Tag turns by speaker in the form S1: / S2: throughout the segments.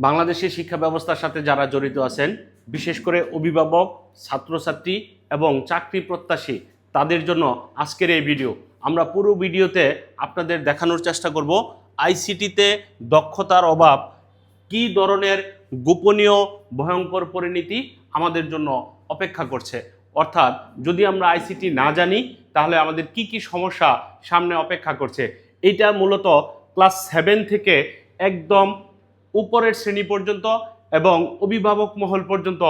S1: বাংলাদেশের শিক্ষা ব্যবস্থার সাথে যারা জড়িত আছেন, বিশেষ করে অভিভাবক, ছাত্রছাত্রী এবং চাকরি প্রত্যাশী, তাদের জন্য আজকের এই ভিডিও। আমরা পুরো ভিডিওতে আপনাদের দেখানোর চেষ্টা করব আইসিটিতে দক্ষতার অভাব কী ধরনের গোপনীয় ভয়ঙ্কর পরিণতি আমাদের জন্য অপেক্ষা করছে। অর্থাৎ যদি আমরা আইসিটি না জানি তাহলে আমাদের কি কি সমস্যা সামনে অপেক্ষা করছে। এইটা মূলত ক্লাস 7 থেকে একদম উপরের শ্রেণী পর্যন্ত এবং অভিভাবক মহল পর্যন্ত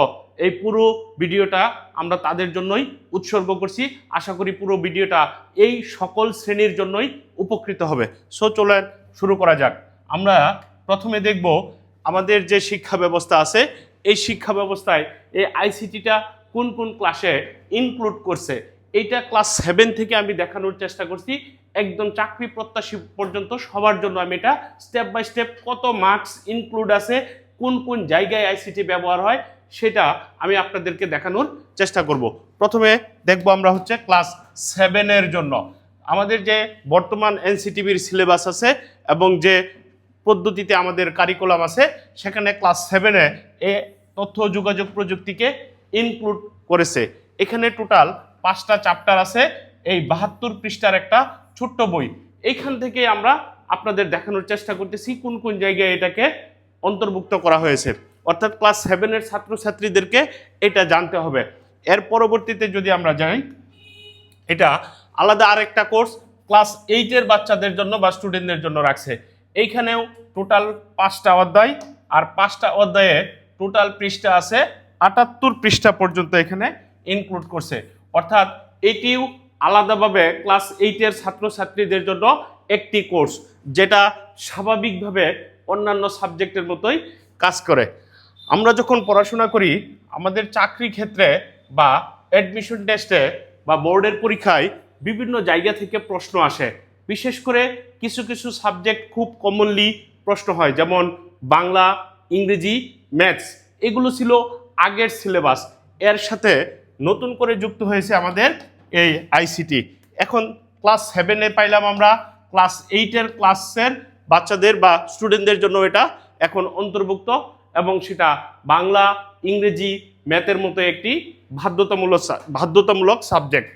S1: এই পুরো ভিডিওটা আমরা তাদের জন্যই উৎসর্গ করছি। আশা করি পুরো ভিডিওটা এই সকল শ্রেণীর জন্যই উপকৃত হবে। সো চলেন শুরু করা যাক। আমরা প্রথমে দেখব আমাদের যে শিক্ষা ব্যবস্থা আছে, এই শিক্ষা ব্যবস্থায় এই আইসিটিটা কোন কোন ক্লাসে ইনক্লুড করছে। এইটা ক্লাস 7 থেকে আমি দেখানোর চেষ্টা করছি, একদম চাকরি প্রত্যাশী পর্যন্ত সবার জন্য আমি এটা স্টেপ বাই স্টেপ কত মার্কস ইনক্লুড আছে, কোন কোন জায়গায় আইসিটি ব্যবহার হয় সেটা আমি আপনাদেরকে দেখানোর চেষ্টা করব। প্রথমে দেখব আমরা হচ্ছে ক্লাস 7-এর জন্য আমাদের যে বর্তমান এনসিটিভির সিলেবাস আছে এবং যে পদ্ধতিতে আমাদের কারিকুলাম আছে, সেখানে ক্লাস 7-এ এ তথ্য যোগাযোগ প্রযুক্তিকে ইনক্লুড করেছে। এখানে টোটাল 5টা চ্যাপ্টার আছে, এই 72 পৃষ্ঠার একটা ছোট্ট বই। এইখান থেকে আমরা আপনাদের দেখানোর চেষ্টা করতেছি কোন কোন জায়গায় এটাকে অন্তর্ভুক্ত করা হয়েছে। অর্থাৎ ক্লাস 7-এর ছাত্রছাত্রীদেরকে এটা জানতে হবে। এর পরবর্তীতে যদি আমরা যাই, এটা আলাদা আরেকটা কোর্স ক্লাস 8-এর বাচ্চাদের জন্য বা স্টুডেন্টদের জন্য রাখছে। এইখানেও টোটাল 5টা অধ্যায়, আর 5টা অধ্যায়ে টোটাল পৃষ্ঠা আছে 78 পৃষ্ঠা পর্যন্ত এখানে ইনক্লুড করছে। অর্থাৎ এটিও আলাদাভাবে ক্লাস 8-এর ছাত্রছাত্রীদের জন্য একটি কোর্স, যেটা স্বাভাবিকভাবে অন্যান্য সাবজেক্টের মতোই কাজ করে। আমরা যখন পড়াশোনা করি, আমাদের চাকরি ক্ষেত্রে বা অ্যাডমিশন টেস্টে বা বোর্ডের পরীক্ষায় বিভিন্ন জায়গা থেকে প্রশ্ন আসে। বিশেষ করে কিছু কিছু সাবজেক্ট খুব কমনলি প্রশ্ন হয়, যেমন বাংলা, ইংরেজি, ম্যাথস। এগুলো ছিল আগের সিলেবাস, এর সাথে নতুন করে যুক্ত হয়েছে আমাদের এই আইসিটি। এখন ক্লাস 7-এ পাইলাম আমরা, ক্লাস 8-এর ক্লাসের বাচ্চাদের বা স্টুডেন্টদের জন্য এটা এখন অন্তর্ভুক্ত, এবং সেটা বাংলা, ইংরেজি, ম্যাথের মতো একটি বাধ্যতামূলক সাবজেক্ট।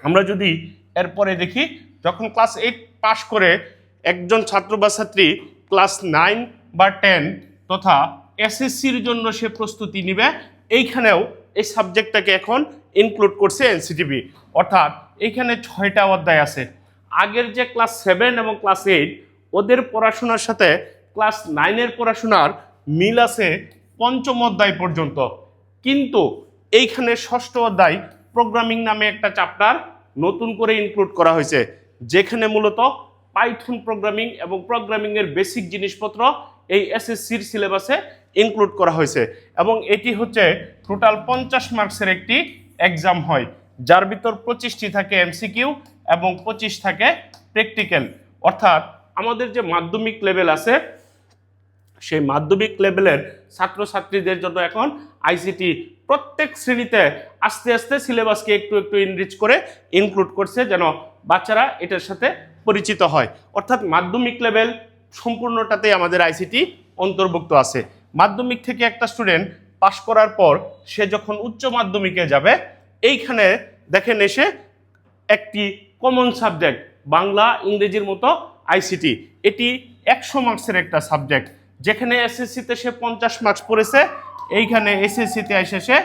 S1: আমরা যদি এরপরে দেখি, যখন ক্লাস 8 পাশ করে একজন ছাত্র বা ছাত্রী ক্লাস 9 বা 10 তথা এসএসসির জন্য সে প্রস্তুতি নিবে, এইখানেও এই সাবজেক্টটাকে এখন ইনক্লুড করছে এনসিটিভি। অর্থাৎ এইখানে 6টা অধ্যায় আছে। আগের যে ক্লাস 7 এবং ক্লাস 8 ওদের পড়াশোনার সাথে ক্লাস 9-এর পড়াশোনার মিল আছে 5ম অধ্যায় পর্যন্ত, কিন্তু এইখানে 6ষ্ঠ অধ্যায় প্রোগ্রামিং নামে একটা চ্যাপ্টার নতুন করে ইনক্লুড করা হয়েছে, যেখানে মূলত পাইথন প্রোগ্রামিং এবং প্রোগ্রামিংয়ের বেসিক জিনিসপত্র এই এসএসসির সিলেবাসে ইনক্লুড করা হয়েছে। এবং এটি হচ্ছে টোটাল 50 মার্কসের একটি এক্সাম হয়, যার ভিতর 25টি থাকে এমসিকিউ এবং 25 থাকে প্র্যাকটিক্যাল। অর্থাৎ আমাদের যে মাধ্যমিক লেভেল আছে, সেই মাধ্যমিক লেভেলের ছাত্রছাত্রীদের জন্য এখন আইসিটি প্রত্যেক শ্রেণীতে আস্তে আস্তে সিলেবাসকে একটু একটু ইনরিচ করে ইনক্লুড করছে, যেন বাচ্চারা এটার সাথে পরিচিত হয়। অর্থাৎ মাধ্যমিক লেভেল সম্পূর্ণটাতেই আমাদের আইসিটি অন্তর্ভুক্ত আছে। মাধ্যমিক থেকে একটা স্টুডেন্ট পাশ করার পর সে যখন উচ্চ মাধ্যমিকে যাবে, এইখানে দেখেন এসে একটি কমন সাবজেক্ট বাংলা, ইংরেজির মতো আইসিটি। এটি 100 মার্কসের একটা সাবজেক্ট, যেখানে এসএসসিতে সে 50 মার্কস পড়েছে, এইখানে এসএসসিতে এসে সে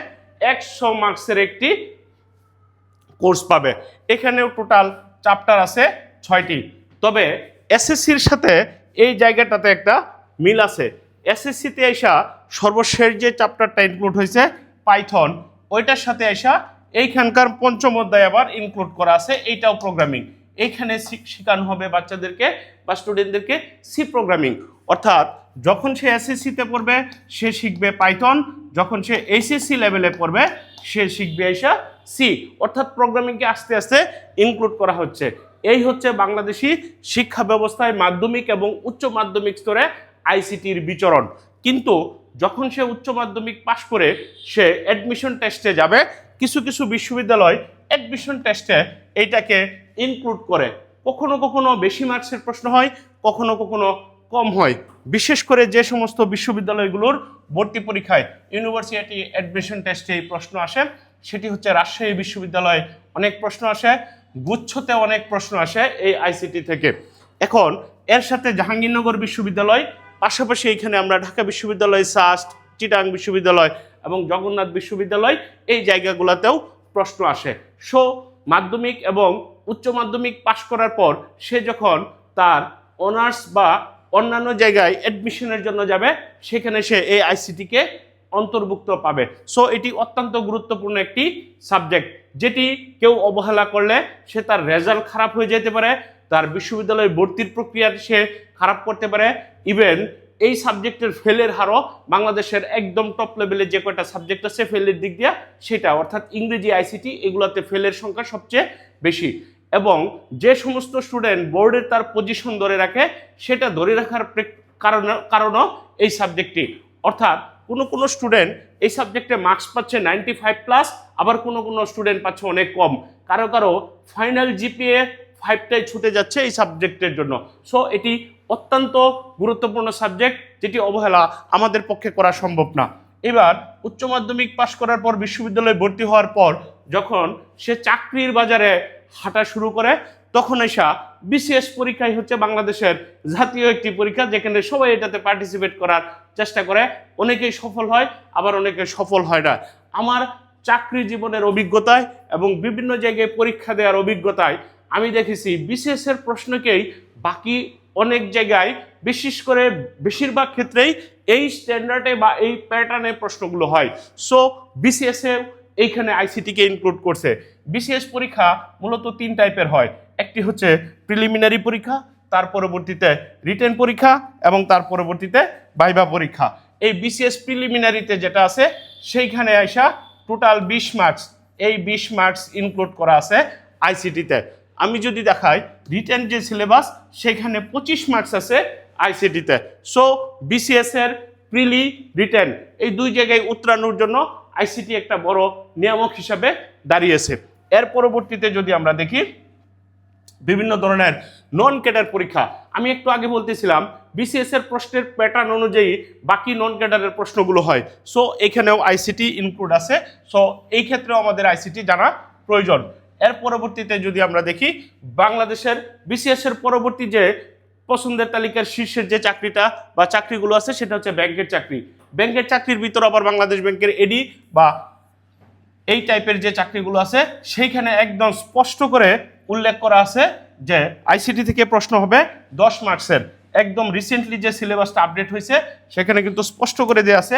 S1: 100 মার্কসের একটি কোর্স পাবে। এখানেও টোটাল চ্যাপ্টার আছে 6টি। তবে এসএসসির সাথে এই জায়গাটাতে একটা মিল আছে। এসএসসিতে আইসা সর্বশেষ যে চ্যাপ্টারটা ইনক্লুড হয়েছে পাইথন, ওইটার সাথে আইসা এইখানকার 5ম অধ্যায় আবার ইনক্লুড করা আছে, এইটাও প্রোগ্রামিং। এইখানে শেখানো হবে বাচ্চাদেরকে বা স্টুডেন্টদেরকে সি প্রোগ্রামিং। অর্থাৎ যখন সে এসএসসিতে পড়বে সে শিখবে পাইথন, যখন সে এইচএসসি লেভেলে পড়বে সে শিখবে আইসা সি। অর্থাৎ প্রোগ্রামিংকে আস্তে আস্তে ইনক্লুড করা হচ্ছে। এই হচ্ছে বাংলাদেশি শিক্ষা ব্যবস্থায় মাধ্যমিক এবং উচ্চ মাধ্যমিক স্তরে আইসিটির বিচরণ। কিন্তু যখন সে উচ্চ মাধ্যমিক পাশ করে সে অ্যাডমিশন টেস্টে যাবে, কিছু কিছু বিশ্ববিদ্যালয় অ্যাডমিশন টেস্টে এইটাকে ইনক্লুড করে। কখনো কখনো বেশি মার্কসের প্রশ্ন হয়, কখনো কখনো কম হয়, বিশেষ করে যে সমস্ত বিশ্ববিদ্যালয়গুলোর ভর্তি পরীক্ষায় ইউনিভার্সিটি অ্যাডমিশন টেস্টে এই প্রশ্ন আসে, সেটি হচ্ছে রাজশাহী বিশ্ববিদ্যালয়ে অনেক প্রশ্ন আসে, গুচ্ছতে অনেক প্রশ্ন আসে এই আইসিটি থেকে। এখন এর সাথে জাহাঙ্গীরনগর বিশ্ববিদ্যালয়, পাশাপাশি এখানে আমরা ঢাকা বিশ্ববিদ্যালয়, সাস্ট, চিটাং বিশ্ববিদ্যালয় এবং জগন্নাথ বিশ্ববিদ্যালয়, এই জায়গাগুলোতেও প্রশ্ন আসে। সো মাধ্যমিক এবং উচ্চ মাধ্যমিক পাশ করার পর সে যখন তার অনার্স বা অন্যান্য জায়গায় অ্যাডমিশনের জন্য যাবে, সেখানে সে এই আইসিটিকে অন্তর্ভুক্ত পাবে। সো এটি অত্যন্ত গুরুত্বপূর্ণ একটি সাবজেক্ট, যেটি কেউ অবহেলা করলে সে তার রেজাল্ট খারাপ হয়ে যেতে পারে, তার বিশ্ববিদ্যালয়ে ভর্তির প্রক্রিয়া সে খারাপ করতে পারে। ইভেন এই সাবজেক্টের ফেলের হারও বাংলাদেশের একদম টপ লেভেলে যে কয়টা সাবজেক্ট আছে ফেলের দিক দিয়ে, সেটা অর্থাৎ ইংরেজি, আইসিটি, এগুলোতে ফেলের সংখ্যা সবচেয়ে বেশি। এবং যে সমস্ত স্টুডেন্ট বোর্ডের তার পজিশন ধরে রাখে, সেটা ধরে রাখার কারণও এই সাবজেক্টটি। অর্থাৎ কোনো স্টুডেন্ট এই সাবজেক্টে মার্কস পাচ্ছে 95+, আবার কোনো স্টুডেন্ট পাচ্ছে অনেক কম। কারো ফাইনাল জিপিএ 5টাই ছুটে যাচ্ছে এই সাবজেক্টের জন্য। সো এটি অত্যন্ত গুরুত্বপূর্ণ সাবজেক্ট, যেটি অবহেলা আমাদের পক্ষে করা সম্ভব না। এবার উচ্চ মাধ্যমিক পাশ করার পর বিশ্ববিদ্যালয়ে ভর্তি হওয়ার পর যখন সে চাকরির বাজারে হাঁটা শুরু করে, তখন এসা বিসিএস পরীক্ষাই হচ্ছে বাংলাদেশের জাতীয় একটি পরীক্ষা, যেখানে সবাই এটাতে পার্টিসিপেট করার চেষ্টা করে। অনেকেই সফল হয়, আবার অনেকে সফল হয় না। আমার চাকরি জীবনের অভিজ্ঞতায় এবং বিভিন্ন জায়গায় পরীক্ষা দেওয়ার অভিজ্ঞতায় আমি দেখেছি বিসিএস এর প্রশ্নকেই বাকি অনেক জায়গায়, বিশেষ করে বেশিরভাগ ক্ষেত্রেই এই স্ট্যান্ডার্ডে বা এই প্যাটার্নে প্রশ্নগুলো হয়। সো বিসিএস এ এইখানে আইসিটিকে ইনক্লুড করছে। বিসিএস পরীক্ষা মূলত 3 টাইপের হয়। একটি হচ্ছে প্রিলিমিনারি পরীক্ষা, তার পরবর্তীতে রিটেন পরীক্ষা এবং তার পরবর্তীতে ভাইভা পরীক্ষা। এই বিসিএস প্রিলিমিনারিতে যেটা আছে, সেইখানে আইসা টোটাল 20 মার্কস, এই 20 মার্কস ইনক্লুড করা আছে আইসিটিতে। আমি যদি দেখাই রিটেন যে সিলেবাস, সেখানে 25 মার্কস আছে আইসিটিতে। সো বিসিএস এর প্রিলি, রিটেন, এই দুই জায়গায় উতরানোর জন্য আইসিটি একটা বড় নিয়ামক হিসাবে দাঁড়িয়েছে। এর পরবর্তীতে যদি আমরা দেখি বিভিন্ন ধরনের নন ক্যাডার পরীক্ষা। আমি একটু আগে বলতেছিলাম বিসিএস এর প্রশ্নের প্যাটার্ন অনুযায়ী বাকি নন ক্যাডারের প্রশ্নগুলো হয়। সো এখানেও আইসিটি ইনক্লুড আছে। সো এই ক্ষেত্রেও আমাদের আইসিটি জানা প্রয়োজন। এর পরবর্তীতে যদি আমরা দেখি বাংলাদেশের বিসিএস এর পরবর্তী যে পছন্দের তালিকার শীর্ষের যে চাকরিটা বা চাকরিগুলো আছে, সেটা হচ্ছে ব্যাংকের চাকরি। ব্যাংকের চাকরির ভিতর আবার বাংলাদেশ ব্যাংকের এডি বা এই টাইপের যে চাকরিগুলো আছে, সেইখানে একদম স্পষ্ট করে উল্লেখ করা আছে যে আইসিটি থেকে প্রশ্ন হবে 10 মার্কসের। একদম রিসেন্টলি যে সিলেবাসটা আপডেট হয়েছে, সেখানে কিন্তু স্পষ্ট করে দেওয়া আছে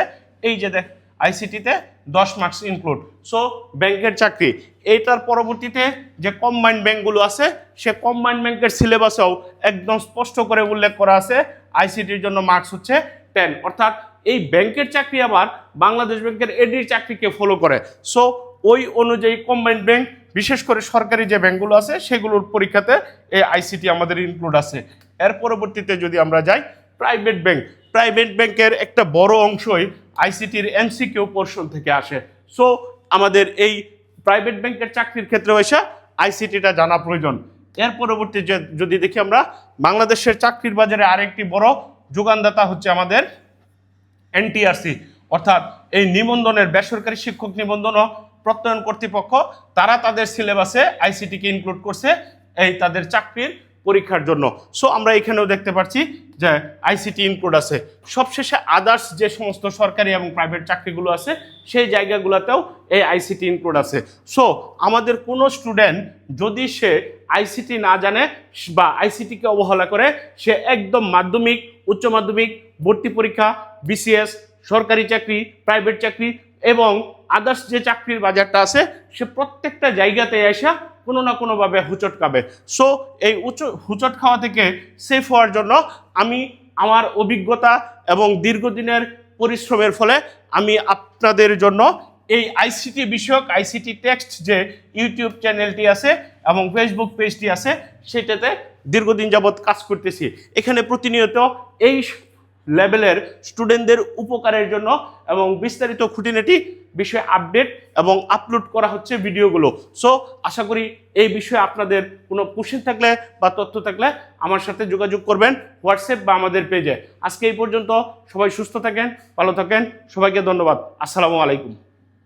S1: এই যে দেখ আইসিটিতে 10 মার্কস ইনক্লুড। সো ব্যাংকের চাকরি, এইটার পরবর্তীতে যে কম্বাইন্ড ব্যাংকগুলো আছে, সে কম্বাইন্ড ব্যাংকের সিলেবাসেও একদম স্পষ্ট করে উল্লেখ করা আছে আইসিটির জন্য মার্কস হচ্ছে 10। অর্থাৎ এই ব্যাংকের চাকরি আবার বাংলাদেশ ব্যাংকের এডির চাকরিকে ফলো করে। সো ওই অনুযায়ী কম্বাইন্ড ব্যাংক, বিশেষ করে সরকারি যে ব্যাংকগুলো আছে, সেগুলোর পরীক্ষাতে এই আইসিটি আমাদের ইনক্লুড আছে। এর পরবর্তীতে যদি আমরা যাই প্রাইভেট ব্যাংক, প্রাইভেট ব্যাংকের একটা বড় অংশই আইসিটির এমসিকিউ পোর্শন থেকে আসে। সো আমাদের এই প্রাইভেট ব্যাংকের চাকরির ক্ষেত্রে এসে আইসিটিটা জানা প্রয়োজন। এর পরবর্তী যদি দেখি আমরা বাংলাদেশের চাকরির বাজারে আরেকটি বড় যোগানদাতা হচ্ছে আমাদের এনটিআরসি, অর্থাৎ এই নিবন্ধনের বেসরকারি শিক্ষক নিবন্ধন ও প্রত্যয়ন কর্তৃপক্ষ, তারা তাদের সিলেবাসে আইসিটিকে ইনক্লুড করছে এই তাদের চাকরির পরীক্ষার জন্য। সো আমরা এখানেও দেখতে পাচ্ছি যে আইসিটি ইনক্লুড আছে। সবশেষে আদার্স যে সমস্ত সরকারি এবং প্রাইভেট চাকরিগুলো আছে, সেই জায়গাগুলোতেও এই আইসিটি ইনক্লুড আছে। সো আমাদের কোনো স্টুডেন্ট যদি সে আইসিটি না জানে বা আইসিটিকে অবহেলা করে, সে একদম মাধ্যমিক, উচ্চ মাধ্যমিক, ভর্তি পরীক্ষা, বিসিএস, সরকারি চাকরি, প্রাইভেট চাকরি এবং আদার্স যে চাকরির বাজারটা আছে, সে প্রত্যেকটা জায়গাতে এসে কোনো না কোনোভাবে হুচট খাবে। সো এই হুচট খাওয়া থেকে সেফ হওয়ার জন্য আমি আমার অভিজ্ঞতা এবং দীর্ঘদিনের পরিশ্রমের ফলে আমি আপনাদের জন্য এই আইসিটি বিষয়ক আইসিটি টেক্সট যে ইউটিউব চ্যানেলটি আছে এবং ফেসবুক পেজটি আছে, সেটাতে দীর্ঘদিন যাবৎ কাজ করতেছি। এখানে প্রতিনিয়ত এই লেভেলের স্টুডেন্টদের উপকারের জন্য এবং বিস্তারিত খুঁটিনাটি বিষয়ে আপডেট এবং আপলোড করা হচ্ছে ভিডিওগুলো। সো আশা করি এই বিষয়ে আপনাদের কোনো কোশ্চেন থাকলে বা তথ্য থাকলে আমার সাথে যোগাযোগ করবেন হোয়াটসঅ্যাপ বা আমাদের পেজে। আজকে এই পর্যন্ত, সবাই সুস্থ থাকেন, ভালো থাকেন, সবাইকে ধন্যবাদ। আসসালামু আলাইকুম।